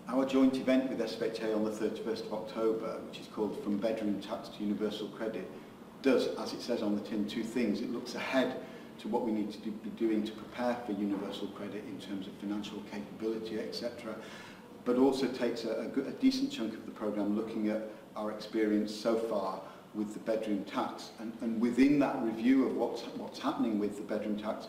Our joint event with SFHA on the 31st of October, which is called From Bedroom Tax to Universal Credit, does, as it says on the tin, two things. It looks ahead to what we need to be doing to prepare for universal credit in terms of financial capability, etc., but also takes a decent chunk of the programme looking at our experience so far with the bedroom tax. And within that review of what's happening with the bedroom tax,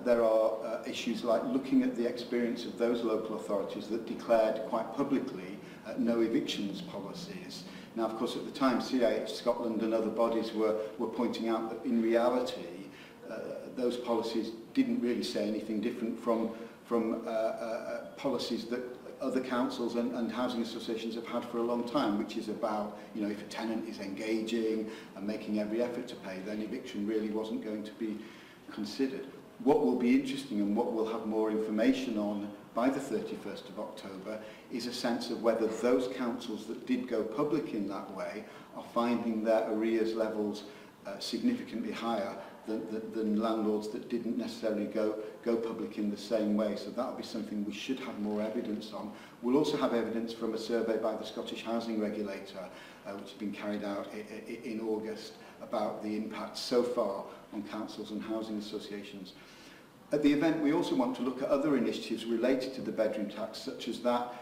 there are issues like looking at the experience of those local authorities that declared quite publicly no evictions policies. Now, of course, at the time, CIH Scotland and other bodies were pointing out that in reality, those policies didn't really say anything different from policies that other councils and housing associations have had for a long time, which is about, you know, if a tenant is engaging and making every effort to pay, then eviction really wasn't going to be considered. What will be interesting and what we'll have more information on by the 31st of October is a sense of whether those councils that did go public in that way are finding their arrears levels significantly higher than landlords that didn't necessarily go public in the same way. So that'll be something we should have more evidence on. We'll also have evidence from a survey by the Scottish Housing Regulator, which has been carried out in August, about the impact so far on councils and housing associations. At the event, we also want to look at other initiatives related to the bedroom tax, such as that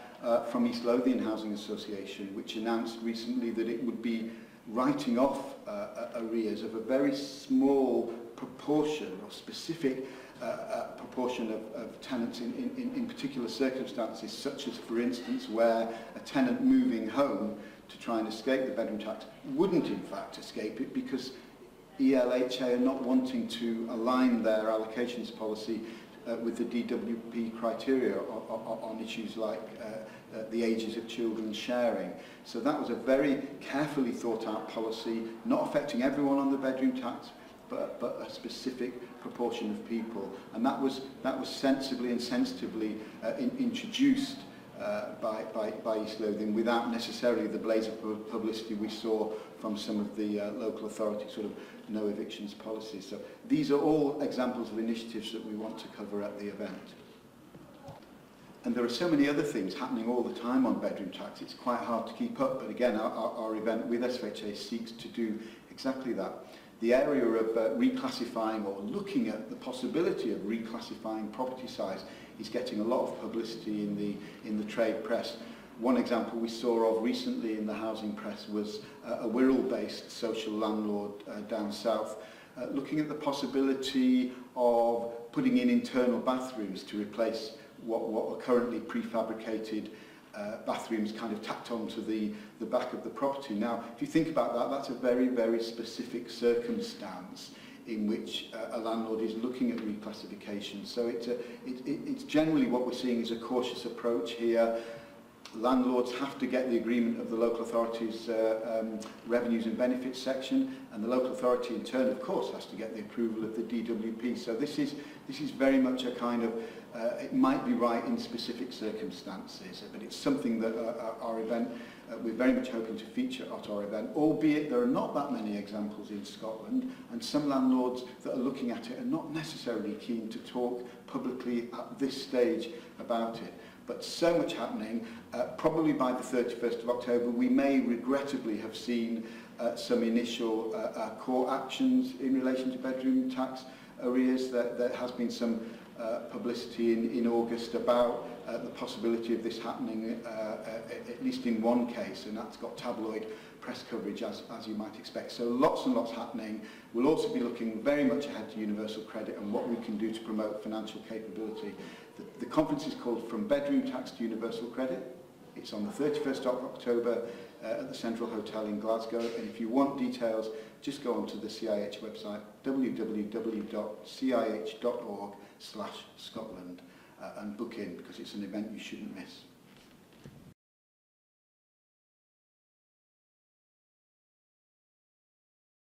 from East Lothian Housing Association, which announced recently that it would be writing off arrears of a very small proportion or specific proportion of tenants in particular circumstances, such as, for instance, where a tenant moving home to try and escape the bedroom tax wouldn't in fact escape it, because ELHA are not wanting to align their allocations policy with the DWP criteria on issues like the ages of children sharing. So that was a very carefully thought out policy, not affecting everyone on the bedroom tax, but a specific proportion of people. And that was sensibly and sensitively introduced by East Lothian, without necessarily the blaze of publicity we saw from some of the local authority sort of no evictions policies. So these are all examples of initiatives that we want to cover at the event. And there are so many other things happening all the time on bedroom tax, it's quite hard to keep up, but again, our event with SFHA seeks to do exactly that. The area of reclassifying or looking at the possibility of reclassifying property size is getting a lot of publicity in the trade press. One example we saw of recently in the housing press was a Wirral-based social landlord down south looking at the possibility of putting in internal bathrooms to replace what are currently prefabricated bathrooms kind of tacked onto the back of the property. Now, if you think about that, that's a very, very specific circumstance in which a landlord is looking at reclassification. So it's generally what we're seeing is a cautious approach here. Landlords have to get the agreement of the local authority's revenues and benefits section, and the local authority in turn, of course, has to get the approval of the DWP. So this is very much a kind of, it might be right in specific circumstances, but it's something that our event, we're very much hoping to feature at our event, albeit there are not that many examples in Scotland, and some landlords that are looking at it are not necessarily keen to talk publicly at this stage about it. But so much happening, probably by the 31st of October, we may regrettably have seen some initial court actions in relation to bedroom tax arrears. There has been some publicity in August about the possibility of this happening, at least in one case, and that's got tabloid press coverage, as you might expect. So lots and lots happening. We'll also be looking very much ahead to universal credit and what we can do to promote financial capability. The conference is called From Bedroom Tax to Universal Credit. It's on the 31st of October at the Central Hotel in Glasgow. And if you want details, just go onto the CIH website, www.cih.org/Scotland, and book in, because it's an event you shouldn't miss.